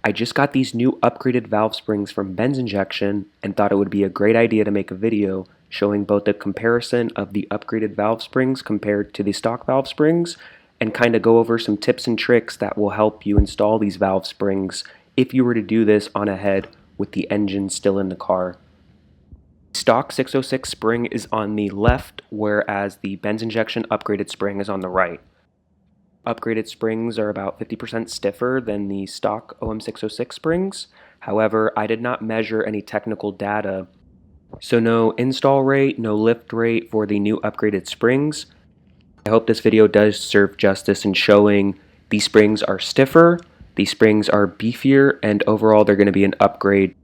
I just got these new upgraded valve springs from Benz Injection and thought it would be a great idea to make a video showing both the comparison of the upgraded valve springs compared to the stock valve springs and kind of go over some tips and tricks that will help you install these valve springs if you were to do this on ahead with the engine still in the car. Stock 606 spring is on the left, whereas the Benz Injection upgraded spring is on the right. Upgraded springs are about 50% stiffer than the stock OM606 springs. However, I did not measure any technical data, so no install rate, no lift rate for the new upgraded springs. I hope this video does serve justice in showing these springs are stiffer, these springs are beefier, and overall they're going to be an upgrade.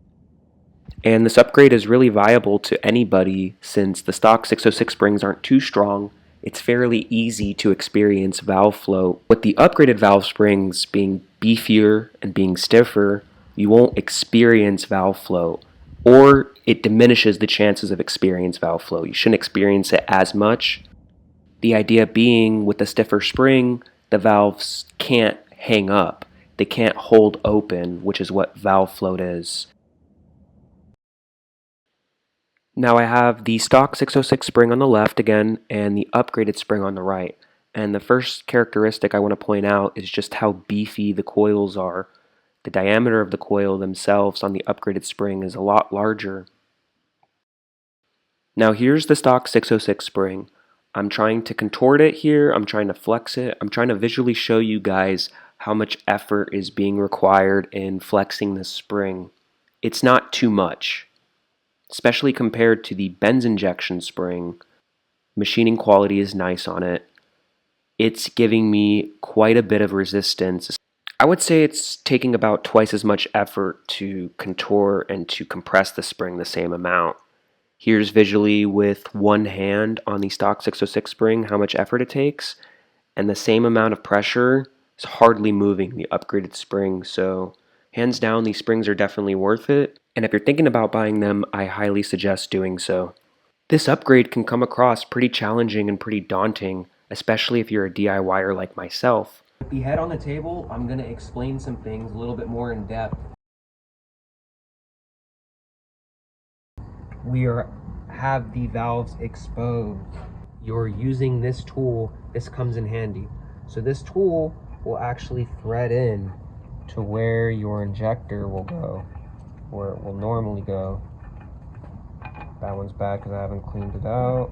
And this upgrade is really viable to anybody since the stock 606 springs aren't too strong. It's fairly easy to experience valve flow. With the upgraded valve springs being beefier and being stiffer, you won't experience valve flow, or it diminishes the chances of experience valve flow. You shouldn't experience it as much. The idea being, with the stiffer spring, the valves can't hang up. They can't hold open, which is what valve float is. Now I have the stock 606 spring on the left again and the upgraded spring on the right. And the first characteristic I want to point out is just how beefy the coils are. The diameter of the coil themselves on the upgraded spring is a lot larger. Now here's the stock 606 spring. I'm trying to contort it here, I'm trying to flex it, I'm trying to visually show you guys how much effort is being required in flexing this spring. It's not too much. Especially compared to the Benz Injection spring, machining quality is nice on it. It's giving me quite a bit of resistance. I would say it's taking about twice as much effort to contort and to compress the spring the same amount. Here's visually with one hand on the stock 606 spring how much effort it takes, and the same amount of pressure is hardly moving the upgraded spring, so hands down these springs are definitely worth it. And if you're thinking about buying them, I highly suggest doing so. This upgrade can come across pretty challenging and pretty daunting, especially if you're a DIYer like myself. With the head on the table, I'm going to explain some things a little bit more in depth. We have the valves exposed. You're using this tool, this comes in handy. So this tool will actually thread in to where your injector will go, where it will normally go. That one's bad because I haven't cleaned it out.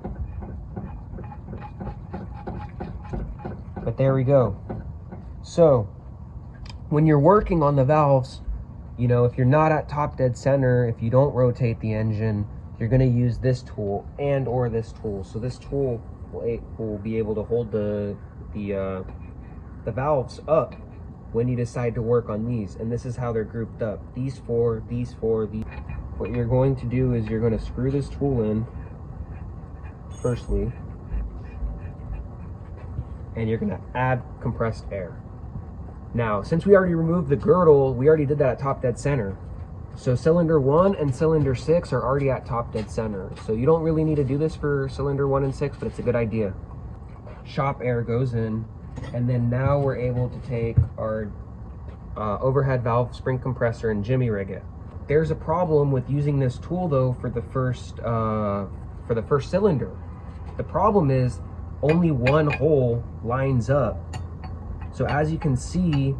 But there we go. So when you're working on the valves, you know, if you're not at top dead center, if you don't rotate the engine, you're going to use this tool and or this tool. So this tool will be able to hold the valves up when you decide to work on these. And this is how they're grouped up. These four, these four, these. What you're going to do is you're going to screw this tool in firstly, and you're going to add compressed air. Now, since we already removed the girdle, we already did that at top dead center. So cylinder 1 and cylinder 6 are already at top dead center. So you don't really need to do this for cylinder 1 and 6, but it's a good idea. Shop air goes in, and then now we're able to take our overhead valve spring compressor and jimmy rig it. There's a problem with using this tool though for the first cylinder. The problem is only one hole lines up. So as you can see,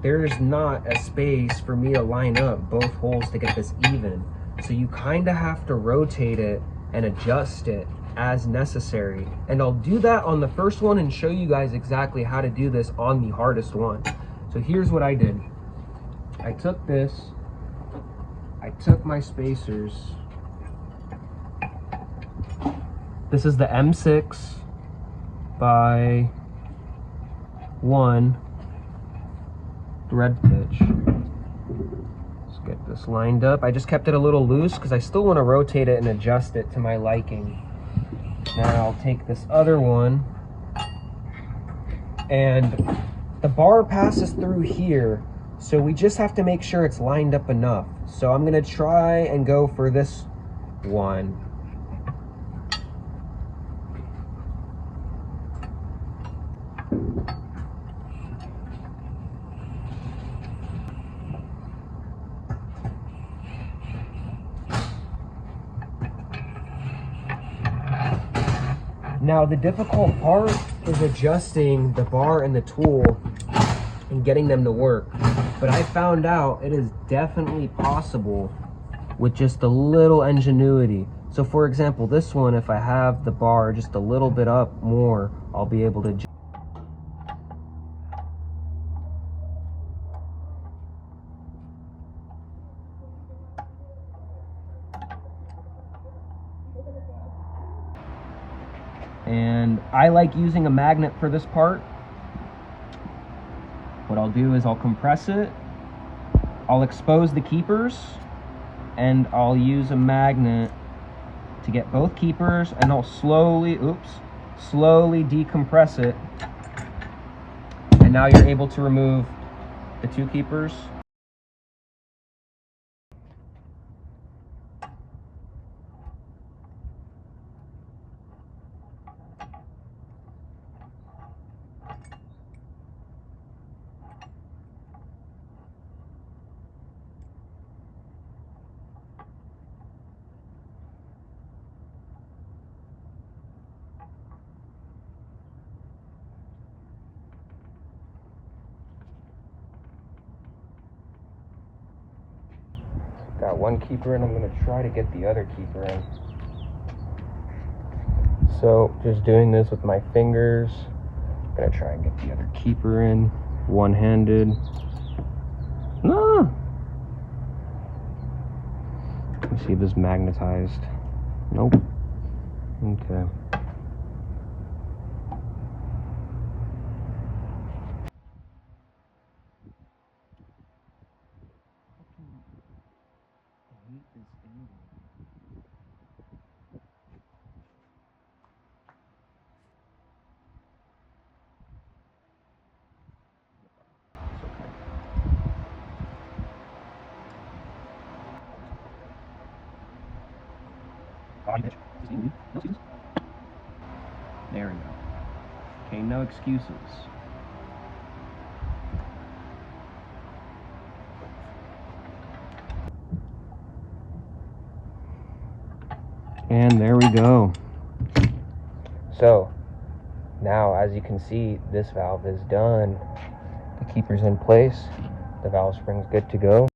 there's not a space for me to line up both holes to get this even. So you kind of have to rotate it and adjust it as necessary. And I'll do that on the first one and show you guys exactly how to do this on the hardest one. So here's what I did. I took my spacers. This is the M6 by 1 thread pitch. Let's get this lined up. I just kept it a little loose because I still want to rotate it and adjust it to my liking. Now I'll take this other one, and the bar passes through here, so we just have to make sure it's lined up enough. So I'm going to try and go for this one. Now the difficult part is adjusting the bar and the tool and getting them to work. But I found out it is definitely possible with just a little ingenuity. So for example, this one, if I have the bar just a little bit up more, I'll be able to and I like using a magnet for this part. What I'll do is I'll compress it, I'll expose the keepers, and I'll use a magnet to get both keepers, and I'll slowly decompress it. And now you're able to remove the two keepers. Got one keeper in, I'm going to try to get the other keeper in. So just doing this with my fingers, I'm going to try and get the other keeper in, one-handed. Ah! Let me see if this is magnetized. Nope. Okay. There we go. Okay, no excuses. And there we go. So now, as you can see, this valve is done. The keeper's in place. The valve spring's good to go.